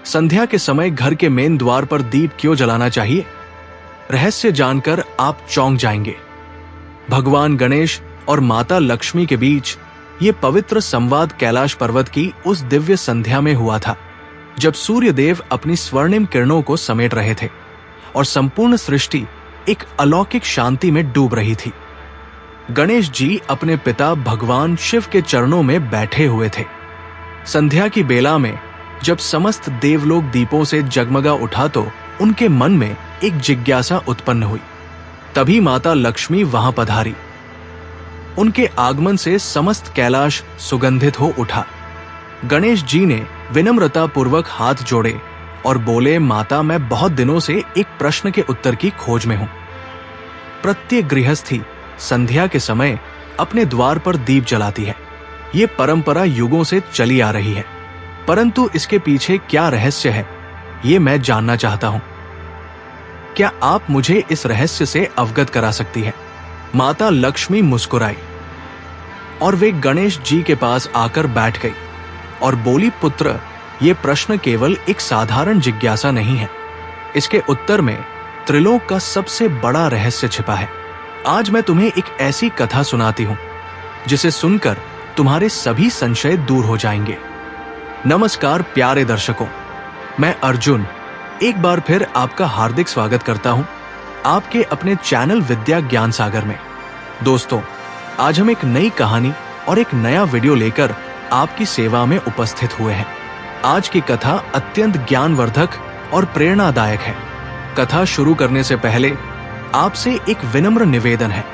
संध्या के समय घर के मेन द्वार पर दीप क्यों जलाना चाहिए? रहस्य जानकर आप चौंक जाएंगे। भगवान गणेश और माता लक्ष्मी के बीच ये पवित्र संवाद कैलाश पर्वत की उस दिव्य संध्या में हुआ था, जब सूर्य देव अपनी स्वर्णिम किरणों को समेट रहे थे और संपूर्ण सृष्टि एक अलौकिक शांति में डूब रही थी। गणेश जी अपने पिता भगवान शिव के चरणों में बैठे हुए थे। संध्या की बेला में जब समस्त देवलोक दीपों से जगमगा उठा तो उनके मन में एक जिज्ञासा उत्पन्न हुई। तभी माता लक्ष्मी वहां पधारी। उनके आगमन से समस्त कैलाश सुगंधित हो उठा। गणेश जी ने विनम्रता पूर्वक हाथ जोड़े और बोले, माता, मैं बहुत दिनों से एक प्रश्न के उत्तर की खोज में हूं। प्रत्येक गृहस्थी संध्या के समय अपने द्वार पर दीप जलाती है। ये परंपरा युगों से चली आ रही है, परंतु इसके पीछे क्या रहस्य है, ये मैं जानना चाहता हूं। क्या आप मुझे इस रहस्य से अवगत करा सकती है? माता लक्ष्मी मुस्कुराई और वे गणेश जी के पास आकर बैठ गई और बोली, पुत्र, ये प्रश्न केवल एक साधारण जिज्ञासा नहीं है। इसके उत्तर में त्रिलोक का सबसे बड़ा रहस्य छिपा है। आज मैं तुम्हें एक ऐसी कथा सुनाती हूं जिसे सुनकर तुम्हारे सभी संशय दूर हो जाएंगे। नमस्कार प्यारे दर्शकों, मैं अर्जुन एक बार फिर आपका हार्दिक स्वागत करता हूं आपके अपने चैनल विद्या ज्ञान सागर में। दोस्तों, आज हम एक नई कहानी और एक नया वीडियो लेकर आपकी सेवा में उपस्थित हुए हैं। आज की कथा अत्यंत ज्ञानवर्धक और प्रेरणादायक है। कथा शुरू करने से पहले आपसे एक विनम्र निवेदन है।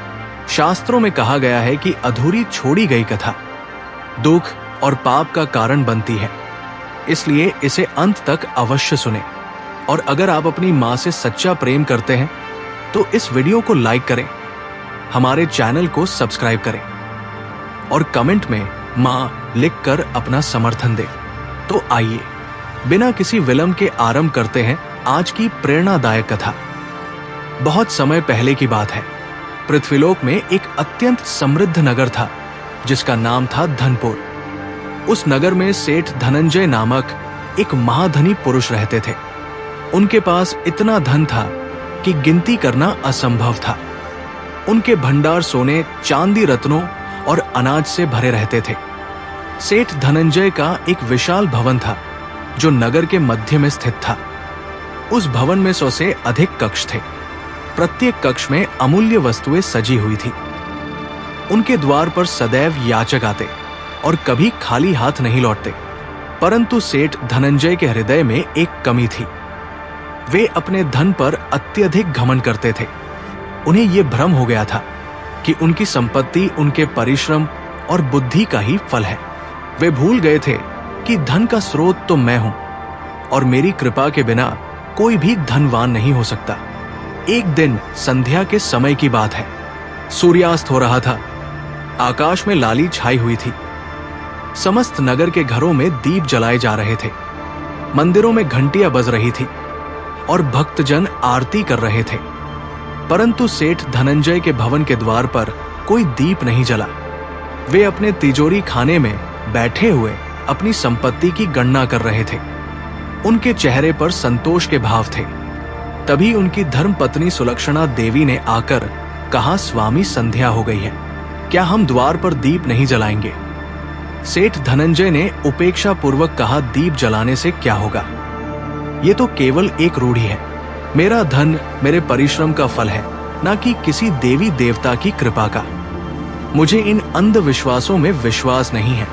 शास्त्रों में कहा गया है कि अधूरी छोड़ी गई कथा दुख और पाप का कारण बनती है, इसलिए इसे अंत तक अवश्य सुने। और अगर आप अपनी माँ से सच्चा प्रेम करते हैं तो इस वीडियो को लाइक करें, हमारे चैनल को सब्सक्राइब करें और कमेंट में माँ लिखकर अपना समर्थन दें। तो आइए बिना किसी विलंब के आरंभ करते हैं आज की प्रेरणादायक कथा। बहुत समय पहले की बात है। पृथ्वीलोक में एक अत्यंत समृद्ध नगर था जिसका नाम था धनपुर। उस नगर में सेठ धनंजय नामक एक महाधनी पुरुष रहते थे। उनके पास इतना धन था कि गिनती करना असंभव था। उनके भंडार सोने, चांदी, रत्नों और अनाज से भरे रहते थे। सेठ धनंजय का एक विशाल भवन था जो नगर के मध्य में स्थित था। उस भवन में 100 से अधिक कक्ष थे। प्रत्येक कक्ष में अमूल्य वस्तुएं सजी हुई थी। उनके द्वार पर सदैव याचक आते और कभी खाली हाथ नहीं लौटते। परंतु सेठ धनंजय के हृदय में एक कमी थी। वे अपने धन पर अत्यधिक घमंड करते थे। उन्हें यह भ्रम हो गया था कि उनकी संपत्ति उनके परिश्रम और बुद्धि का ही फल है। वे भूल गए थे कि धन का स्रोत तो मैं हूं और मेरी कृपा के बिना कोई भी धनवान नहीं हो सकता। एक दिन संध्या के समय की बात है। सूर्यास्त हो रहा था। आकाश में लाली छाई हुई थी। समस्त नगर के घरों में दीप जलाए जा रहे थे। मंदिरों में घंटियां बज रही थी और भक्तजन आरती कर रहे थे। परंतु सेठ धनंजय के भवन के द्वार पर कोई दीप नहीं जला। वे अपने तिजोरी खाने में बैठे हुए अपनी संपत्ति की गणना कर रहे थे। उनके चेहरे पर संतोष के भाव थे। तभी उनकी धर्मपत्नी सुलक्षणा देवी ने आकर कहा, स्वामी, संध्या हो गई है, क्या हम द्वार पर दीप नहीं जलाएंगे? सेठ धनंजय ने उपेक्षा पूर्वक कहा, दीप जलाने से क्या होगा? ये तो केवल एक रूढ़ी है। मेरा धन मेरे परिश्रम का फल है, न कि किसी देवी देवता की कृपा का। मुझे इन अंधविश्वासों में विश्वास नहीं है।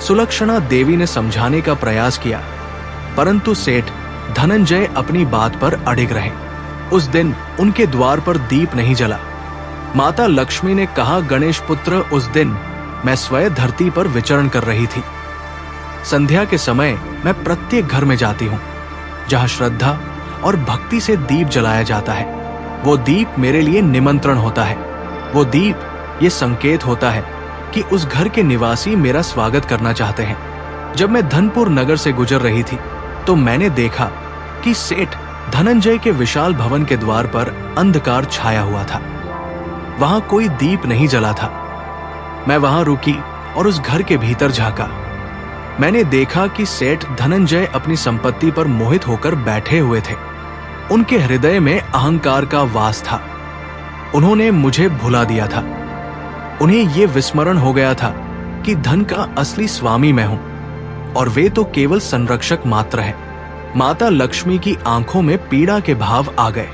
सुलक्षणा देवी ने समझाने का प्रयास किया, परंतु सेठ धनंजय अपनी बात पर अड़िग रहे। उस दिन उनके द्वार पर दीप नहीं जला। माता लक्ष्मी ने कहा, गणेश पुत्र, उस दिन मैं स्वयं धरती पर विचरण कर रही थी। संध्या के समय मैं प्रत्येक घर में जाती हूँ जहाँ श्रद्धा और भक्ति से दीप जलाया जाता है। वो दीप मेरे लिए निमंत्रण होता है। वो दीप ये संकेत होता है कि उस घर के निवासी मेरा स्वागत करना चाहते हैं। जब मैं धनपुर नगर से गुजर रही थी तो मैंने देखा कि सेठ धनंजय के विशाल भवन के द्वार पर अंधकार छाया हुआ था। वहां कोई दीप नहीं जला था। मैं वहां रुकी और उस घर के भीतर झांका। मैंने देखा कि सेठ धनंजय अपनी संपत्ति पर मोहित होकर बैठे हुए थे। उनके हृदय में अहंकार का वास था। उन्होंने मुझे भुला दिया था। उन्हें यह विस्मरण हो गया था कि धन का असली स्वामी मैं हूं और वे तो केवल संरक्षक मात्र हैं। माता लक्ष्मी की आंखों में पीड़ा के भाव आ गए।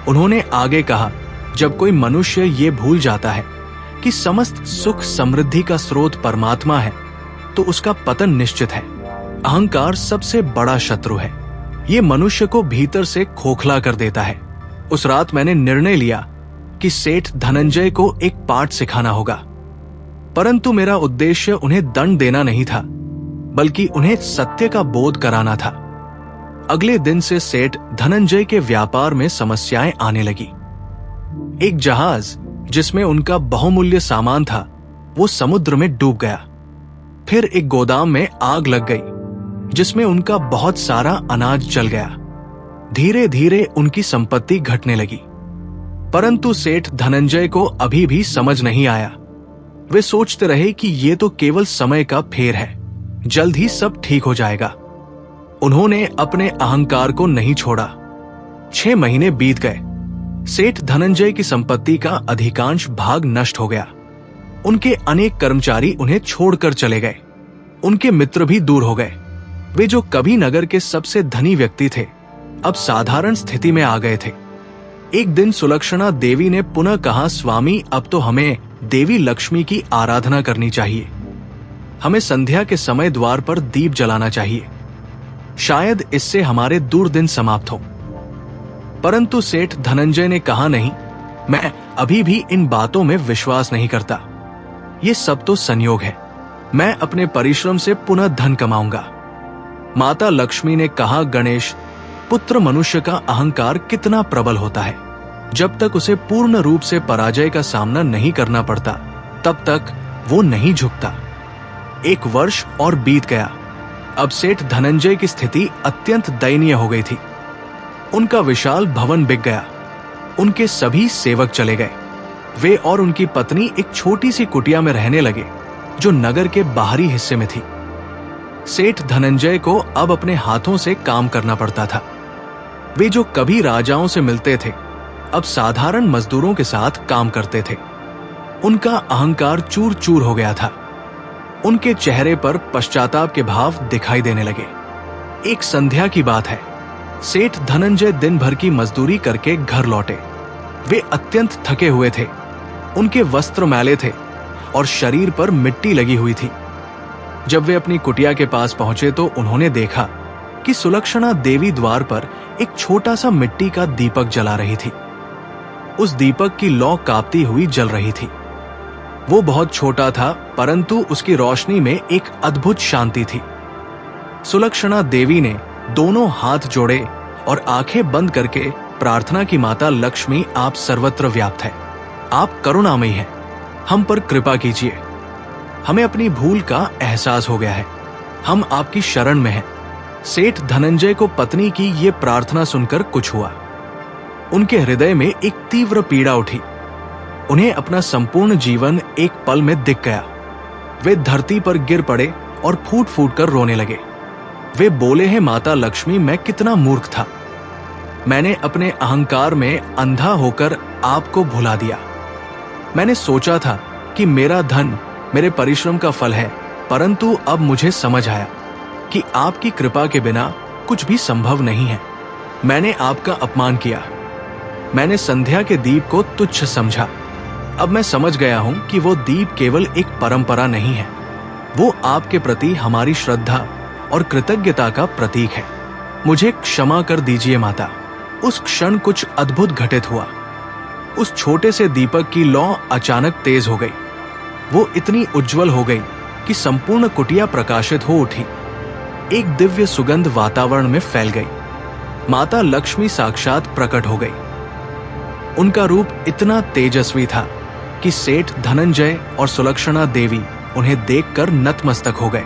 उन्होंने आगे कहा, जब कोई मनुष्य ये भूल जाता है कि समस्त सुख समृद्धि का स्रोत परमात्मा है, तो उसका पतन निश्चित है। अहंकार सबसे बड़ा शत्रु है। ये मनुष्य को भीतर से खोखला कर देता है। उस रात मैंने निर्णय लिया कि सेठ धनंजय को एक पाठ सिखाना होगा, परंतु मेरा उद्देश्य उन्हें दंड देना नहीं था, बल्कि उन्हें सत्य का बोध कराना था। अगले दिन से सेठ धनंजय के व्यापार में समस्याएं आने लगी। एक जहाज जिसमें उनका बहुमूल्य सामान था, वो समुद्र में डूब गया। फिर एक गोदाम में आग लग गई, जिसमें उनका बहुत सारा अनाज जल गया। धीरे धीरे उनकी संपत्ति घटने लगी, परंतु सेठ धनंजय को अभी भी समझ नहीं आया। वे सोचते रहे कि ये तो केवल समय का फेर है, जल्द ही सब ठीक हो जाएगा। उन्होंने अपने अहंकार को नहीं छोड़ा। 6 महीने बीत गए। सेठ धनंजय की संपत्ति का अधिकांश भाग नष्ट हो गया। उनके अनेक कर्मचारी उन्हें छोड़कर चले गए। उनके मित्र भी दूर हो गए। वे जो कभी नगर के सबसे धनी व्यक्ति थे, अब साधारण स्थिति में आ गए थे। एक दिन सुलक्षणा देवी ने पुनः कहा, स्वामी, अब तो हमें देवी लक्ष्मी की आराधना करनी चाहिए। हमें संध्या के समय द्वार पर दीप जलाना चाहिए। शायद इससे हमारे दुर्दिन समाप्त हो। परंतु सेठ धनंजय ने कहा, नहीं, मैं अभी भी इन बातों में विश्वास नहीं करता। ये सब तो संयोग है। मैं अपने परिश्रम से पुनः धन कमाऊंगा। माता लक्ष्मी ने कहा, गणेश, पुत्र मनुष्य का अहंकार कितना प्रबल होता है। जब तक उसे पूर्ण रूप से पराजय का सामना नहीं करना पड़ता, तब तक वो नहीं झुकता। 1 वर्ष और बीत गया। अब सेठ धनंजय की स्थिति अत्यंत दयनीय हो गई थी। उनका विशाल भवन बिक गया। उनके सभी सेवक चले गए। वे और उनकी पत्नी एक छोटी सी कुटिया में रहने लगे, जो नगर के बाहरी हिस्से में थी। सेठ धनंजय को अब अपने हाथों से काम करना पड़ता था। वे जो कभी राजाओं से मिलते थे, अब साधारण मजदूरों के साथ काम करते थे। उनका अहंकार चूर चूर हो गया था। उनके चेहरे पर पश्चाताप के भाव दिखाई देने लगे। एक संध्या की बात है। सेठ धनंजय दिन भर की मजदूरी करके घर लौटे। वे अत्यंत थके हुए थे। उनके वस्त्र मैले थे और शरीर पर मिट्टी लगी हुई थी। जब वे अपनी कुटिया के पास पहुंचे तो उन्होंने देखा कि सुलक्षणा देवी द्वार पर एक छोटा सा मिट्टी का दीपक जला रही थी। उस दीपक की लौ कांपती हुई जल रही थी। वो बहुत छोटा था, परंतु उसकी रोशनी में एक अद्भुत शांति थी। सुलक्षणा देवी ने दोनों हाथ जोड़े और आंखें बंद करके प्रार्थना की, माता लक्ष्मी, आप सर्वत्र व्याप्त है, आप करुणामयी हैं, हम पर कृपा कीजिए। हमें अपनी भूल का एहसास हो गया है, हम आपकी शरण में हैं। सेठ धनंजय को पत्नी की ये प्रार्थना सुनकर कुछ हुआ। उनके हृदय में एक तीव्र पीड़ा उठी। उन्हें अपना संपूर्ण जीवन एक पल में दिख गया। वे धरती पर गिर पड़े और फूट फूट कर रोने लगे। वे बोले हैं, माता लक्ष्मी, मैं कितना मूर्ख था। मैंने अपने अहंकार में अंधा होकर आपको भुला दिया। मैंने सोचा था कि मेरा धन मेरे परिश्रम का फल है, परंतु अब मुझे समझ आया कि आपकी कृपा के बिना कुछ भी संभव नहीं है। मैंने आपका अपमान किया। मैंने संध्या के दीप को तुच्छ समझा। अब मैं समझ गया हूं कि वो दीप केवल एक परंपरा नहीं है, वो आपके प्रति हमारी श्रद्धा और कृतज्ञता का प्रतीक है। मुझे क्षमा कर दीजिए माता। उस क्षण कुछ अद्भुत घटित हुआ। उस छोटे से दीपक की लौ अचानक तेज हो गई। वो इतनी उज्जवल हो गई कि संपूर्ण कुटिया प्रकाशित हो उठी। एक दिव्य सुगंध वातावरण में फैल गई। माता लक्ष्मी साक्षात प्रकट हो गई। उनका रूप इतना तेजस्वी था कि सेठ धनंजय और सुलक्षणा देवी उन्हें देखकर नतमस्तक हो गए।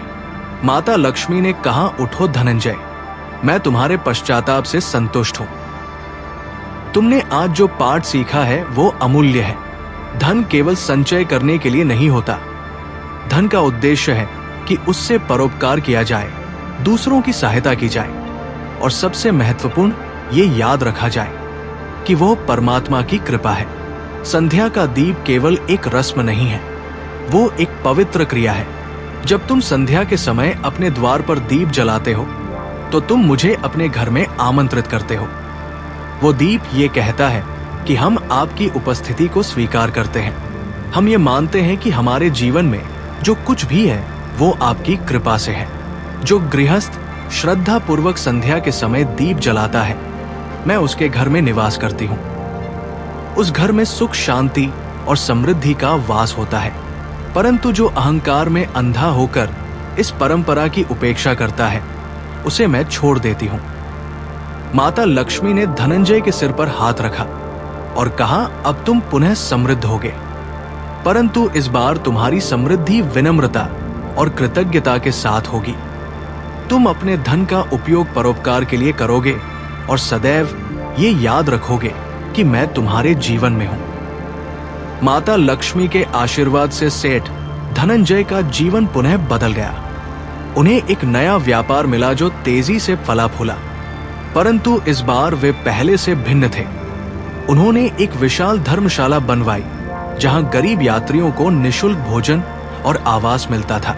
माता लक्ष्मी ने कहा, उठो धनंजय, मैं तुम्हारे पश्चाताप से संतुष्ट हूं। तुमने आज जो पाठ सीखा है वो अमूल्य है। धन केवल संचय करने के लिए नहीं होता। धन का उद्देश्य है कि उससे परोपकार किया जाए, दूसरों की सहायता की जाए, और सबसे महत्वपूर्ण ये याद रखा जाए कि वह परमात्मा की कृपा है। संध्या का दीप केवल एक रस्म नहीं है, वो एक पवित्र क्रिया है। जब तुम संध्या के समय अपने द्वार पर दीप जलाते हो तो तुम मुझे अपने घर में आमंत्रित करते हो। वो दीप ये कहता है कि हम आपकी उपस्थिति को स्वीकार करते हैं। हम ये मानते हैं कि हमारे जीवन में जो कुछ भी है वो आपकी कृपा से है। जो गृहस्थ श्रद्धा पूर्वक संध्या के समय दीप जलाता है, मैं उसके घर में निवास करती हूँ। उस घर में सुख, शांति और समृद्धि का वास होता है। परंतु जो अहंकार में अंधा होकर इस परंपरा की उपेक्षा करता है, उसे मैं छोड़ देती हूँ। माता लक्ष्मी ने धनंजय के सिर पर हाथ रखा और कहा, अब तुम पुनः समृद्ध होगे, परंतु इस बार तुम्हारी समृद्धि विनम्रता और कृतज्ञता के साथ होगी। तुम अपने धन का उपयोग परोपकार के लिए करोगे और सदैव ये याद रखोगे कि मैं तुम्हारे जीवन में हूं। माता लक्ष्मी के आशीर्वाद से सेठ धनंजय का जीवन पुनः बदल गया। उन्हें एक नया व्यापार मिला जो तेजी से फला फूला, परंतु इस बार वे पहले से भिन्न थे। उन्होंने एक विशाल धर्मशाला बनवाई जहां गरीब यात्रियों को निःशुल्क भोजन और आवास मिलता था।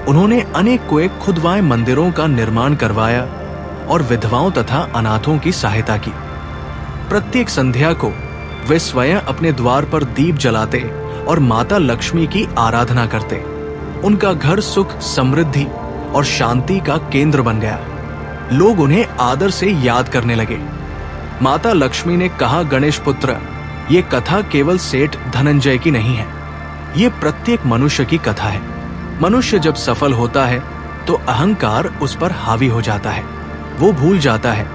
उन्होंने अनेक खुदवाए मंदिरों का निर्माण करवाया और विधवाओं तथा अनाथों की सहायता की। प्रत्येक संध्या को वे स्वयं अपने द्वार पर दीप जलाते और माता लक्ष्मी की आराधना करते। उनका घर सुख, समृद्धि और शांति का केंद्र बन गया। लोग उन्हें आदर से याद करने लगे। माता लक्ष्मी ने कहा, गणेश पुत्र, ये कथा केवल सेठ धनंजय की नहीं है, ये प्रत्येक मनुष्य की कथा है। मनुष्य जब सफल होता है तो अहंकार उस पर हावी हो जाता है। वो भूल जाता है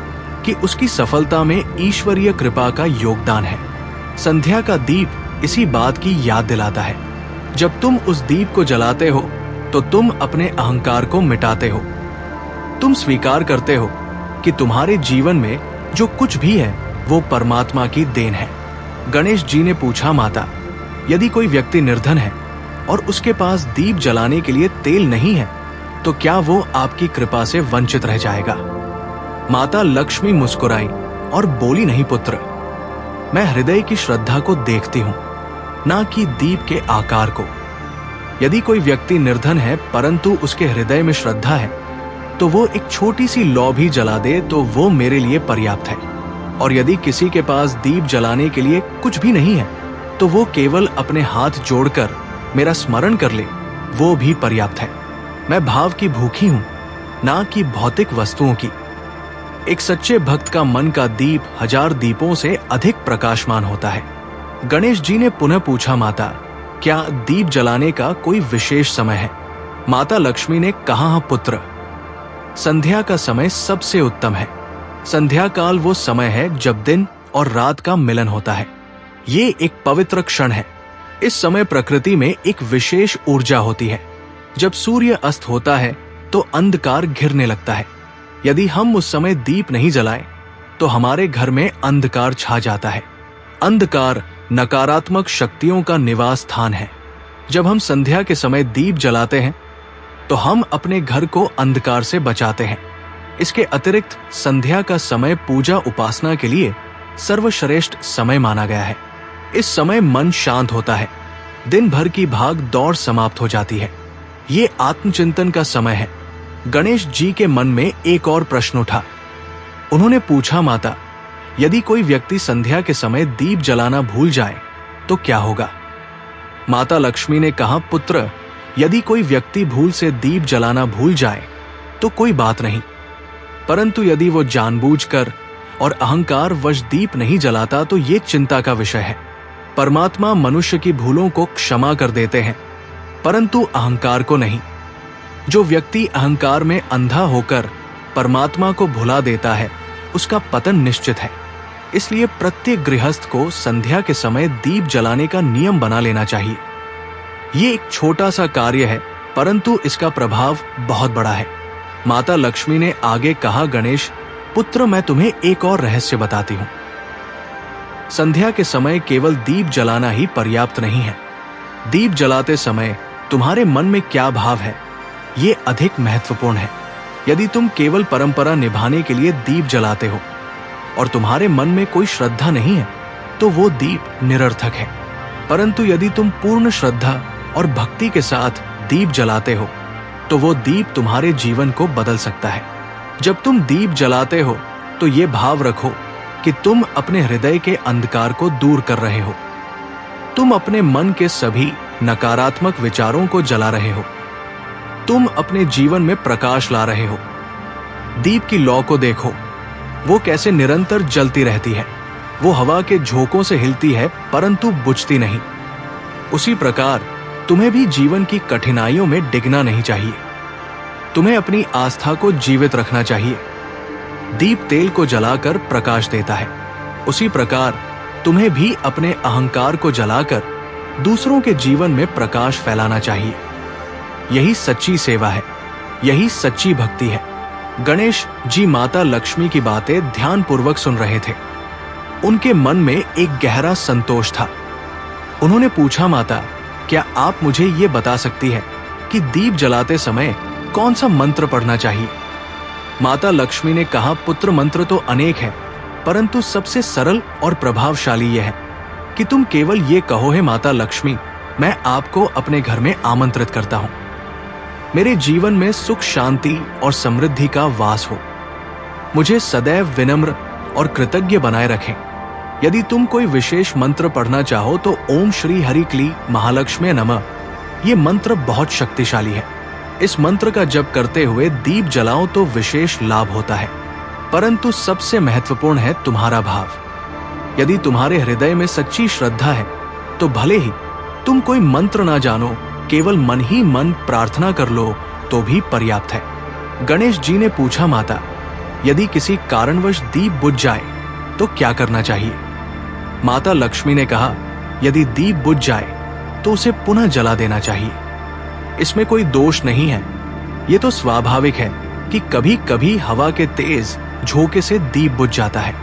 कि उसकी सफलता में ईश्वरीय कृपा का योगदान है। संध्या का दीप इसी बात की याद दिलाता है। जब तुम उस दीप को जलाते हो तो तुम अपने अहंकार को मिटाते हो। तुम स्वीकार करते हो कि तुम्हारे जीवन में जो कुछ भी है वो परमात्मा की देन है। गणेश जी ने पूछा, माता, यदि कोई व्यक्ति निर्धन है और उसके पास दीप जलाने के लिए तेल नहीं है तो क्या वो आपकी कृपा से वंचित रह जाएगा? माता लक्ष्मी मुस्कुराई और बोली, नहीं पुत्र, मैं हृदय की श्रद्धा को देखती हूं, ना कि दीप के आकार को। यदि कोई व्यक्ति निर्धन है परंतु उसके हृदय में श्रद्धा है तो वो एक छोटी सी लौ भी जला दे तो वो मेरे लिए पर्याप्त है। और यदि किसी के पास दीप जलाने के लिए कुछ भी नहीं है तो वो केवल अपने हाथ जोड़कर मेरा स्मरण कर ले, वो भी पर्याप्त है। मैं भाव की भूखी हूं, ना कि भौतिक वस्तुओं की। एक सच्चे भक्त का मन का दीप 1000 दीपों से अधिक प्रकाशमान होता है। गणेश जी ने पुनः पूछा, माता, क्या दीप जलाने का कोई विशेष समय है? माता लक्ष्मी ने कहा, हाँ पुत्र, संध्या का समय सबसे उत्तम है। संध्या काल वो समय है जब दिन और रात का मिलन होता है। ये एक पवित्र क्षण है। इस समय प्रकृति में एक विशेष ऊर्जा होती है। जब सूर्य अस्त होता है तो अंधकार घिरने लगता है। यदि हम उस समय दीप नहीं जलाएं तो हमारे घर में अंधकार छा जाता है। अंधकार नकारात्मक शक्तियों का निवास स्थान है। जब हम संध्या के समय दीप जलाते हैं तो हम अपने घर को अंधकार से बचाते हैं। इसके अतिरिक्त संध्या का समय पूजा उपासना के लिए सर्वश्रेष्ठ समय माना गया है। इस समय मन शांत होता है, दिन भर की भाग दौड़ समाप्त हो जाती है। ये आत्मचिंतन का समय है। गणेश जी के मन में एक और प्रश्न उठा। उन्होंने पूछा, माता, यदि कोई व्यक्ति संध्या के समय दीप जलाना भूल जाए तो क्या होगा? माता लक्ष्मी ने कहा, पुत्र, यदि कोई व्यक्ति भूल से दीप जलाना भूल जाए तो कोई बात नहीं, परंतु यदि वो जानबूझकर और अहंकार वश दीप नहीं जलाता तो ये चिंता का विषय है। परमात्मा मनुष्य की भूलों को क्षमा कर देते हैं, परंतु अहंकार को नहीं। जो व्यक्ति अहंकार में अंधा होकर परमात्मा को भुला देता है, उसका पतन निश्चित है। इसलिए प्रत्येक गृहस्थ को संध्या के समय दीप जलाने का नियम बना लेना चाहिए। ये एक छोटा सा कार्य है, परंतु इसका प्रभाव बहुत बड़ा है। माता लक्ष्मी ने आगे कहा, गणेश पुत्र, मैं तुम्हें एक और रहस्य बताती हूं। संध्या के समय केवल दीप जलाना ही पर्याप्त नहीं है। दीप जलाते समय तुम्हारे मन में क्या भाव है ये अधिक महत्वपूर्ण है। यदि तुम केवल परंपरा निभाने के लिए दीप जलाते हो और तुम्हारे मन में कोई श्रद्धा नहीं है, तो वो दीप निरर्थक है। परंतु यदि तुम पूर्ण श्रद्धा और भक्ति के साथ दीप जलाते हो, तो वो दीप तुम्हारे जीवन को बदल सकता है। जब तुम दीप जलाते हो तो ये भाव रखो कि तुम अपने हृदय के अंधकार को दूर कर रहे हो। तुम अपने मन के सभी नकारात्मक विचारों को जला रहे हो। तुम अपने जीवन में प्रकाश ला रहे हो। दीप की लौ को देखो, वो कैसे निरंतर जलती रहती है। वो हवा के झोंकों से हिलती है परंतु बुझती नहीं। उसी प्रकार तुम्हें भी जीवन की कठिनाइयों में डिगना नहीं चाहिए। तुम्हें अपनी आस्था को जीवित रखना चाहिए। दीप तेल को जलाकर प्रकाश देता है, उसी प्रकार तुम्हें भी अपने अहंकार को जलाकर दूसरों के जीवन में प्रकाश फैलाना चाहिए। यही सच्ची सेवा है, यही सच्ची भक्ति है। गणेश जी माता लक्ष्मी की बातें ध्यानपूर्वक सुन रहे थे। उनके मन में एक गहरा संतोष था। उन्होंने पूछा, माता, क्या आप मुझे ये बता सकती है कि दीप जलाते समय कौन सा मंत्र पढ़ना चाहिए? माता लक्ष्मी ने कहा, पुत्र, मंत्र तो अनेक हैं, परंतु सबसे सरल और प्रभावशाली यह है कि तुम केवल ये कहो, हे माता लक्ष्मी, मैं आपको अपने घर में आमंत्रित करता हूं। मेरे जीवन में सुख, शांति और समृद्धि का वास हो। मुझे सदैव विनम्र और कृतज्ञ बनाए रखें। यदि तुम कोई विशेष मंत्र पढ़ना चाहो तो ओम श्री हरि क्ली महालक्ष्मी नमः, ये मंत्र बहुत शक्तिशाली है। इस मंत्र का जप करते हुए दीप जलाओ तो विशेष लाभ होता है। परंतु सबसे महत्वपूर्ण है तुम्हारा भाव। यदि तुम्हारे हृदय में सच्ची श्रद्धा है तो भले ही तुम कोई मंत्र ना जानो, केवल मन ही मन प्रार्थना कर लो तो भी पर्याप्त है। गणेश जी ने पूछा, माता, यदि किसी कारणवश दीप बुझ जाए तो क्या करना चाहिए? माता लक्ष्मी ने कहा, यदि दीप बुझ जाए तो उसे पुनः जला देना चाहिए। इसमें कोई दोष नहीं है। ये तो स्वाभाविक है कि कभी कभी हवा के तेज झोंके से दीप बुझ जाता है।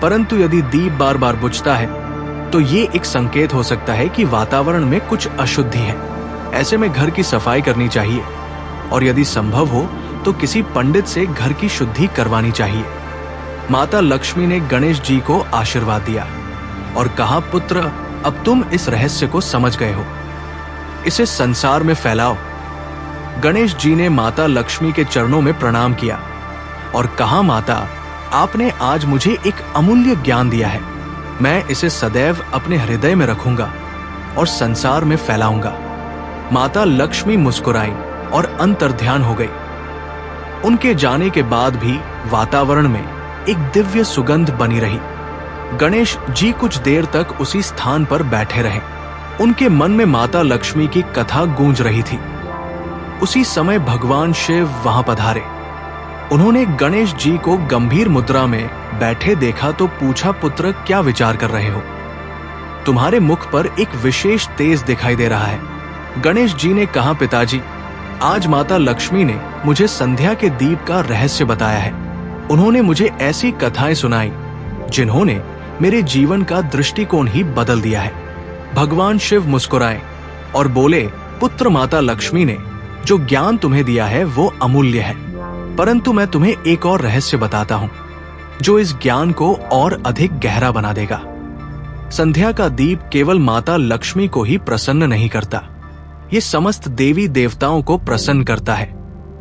परंतु यदि दीप बार बार बुझता है तो ये एक संकेत हो सकता है कि वातावरण में कुछ अशुद्धि है। ऐसे में घर की सफाई करनी चाहिए और यदि संभव हो तो किसी पंडित से घर की शुद्धि करवानी चाहिए। माता लक्ष्मी ने गणेश जी को आशीर्वाद दिया और कहा, पुत्र, अब तुम इस रहस्य को समझ गए हो, इसे संसार में फैलाओ। गणेश जी ने माता लक्ष्मी के चरणों में प्रणाम किया और कहा, माता, आपने आज मुझे एक अमूल्य ज्ञान दिया है। मैं इसे सदैव अपने हृदय में रखूंगा और संसार में फैलाऊंगा। माता लक्ष्मी मुस्कुराई और अंतर्ध्यान हो गई। उनके जाने के बाद भी वातावरण में एक दिव्य सुगंध बनी रही। गणेश जी कुछ देर तक उसी स्थान पर बैठे रहे। उनके मन में माता लक्ष्मी की कथा गूंज रही थी। उसी समय भगवान शिव वहां पधारे। उन्होंने गणेश जी को गंभीर मुद्रा में बैठे देखा तो पूछा, पुत्र, क्या विचार कर रहे हो? तुम्हारे मुख पर एक विशेष तेज दिखाई दे रहा है। गणेश जी ने कहा, पिताजी, आज माता लक्ष्मी ने मुझे संध्या के दीप का रहस्य बताया है। उन्होंने मुझे ऐसी कथाएं सुनाई जिन्होंने मेरे जीवन का दृष्टिकोण ही बदल दिया है। भगवान शिव मुस्कुराए और बोले, पुत्र, माता लक्ष्मी ने जो ज्ञान तुम्हें दिया है वो अमूल्य है, परंतु मैं तुम्हें एक और रहस्य बताता हूं जो इस ज्ञान को और अधिक गहरा बना देगा। संध्या का दीप केवल माता लक्ष्मी को ही प्रसन्न नहीं करता, ये समस्त देवी देवताओं को प्रसन्न करता है।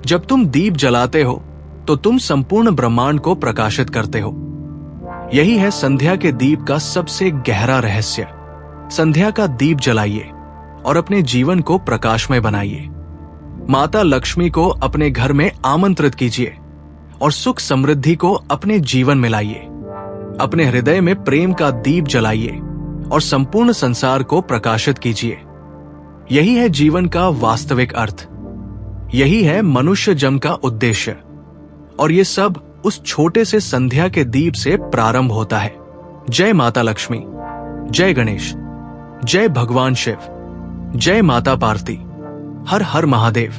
जब तुम दीप जलाते हो तो तुम संपूर्ण ब्रह्मांड को प्रकाशित करते हो। यही है संध्या के दीप का सबसे गहरा रहस्य। संध्या का दीप जलाइए और अपने जीवन को प्रकाशमय बनाइए। माता लक्ष्मी को अपने घर में आमंत्रित कीजिए और सुख समृद्धि को अपने जीवन में लाइए। अपने हृदय में प्रेम का दीप जलाइए और संपूर्ण संसार को प्रकाशित कीजिए। यही है जीवन का वास्तविक अर्थ। यही है मनुष्य जन्म का उद्देश्य। और ये सब उस छोटे से संध्या के दीप से प्रारंभ होता है। जय माता लक्ष्मी, जय गणेश, जय भगवान शिव, जय माता पार्वती। हर हर महादेव।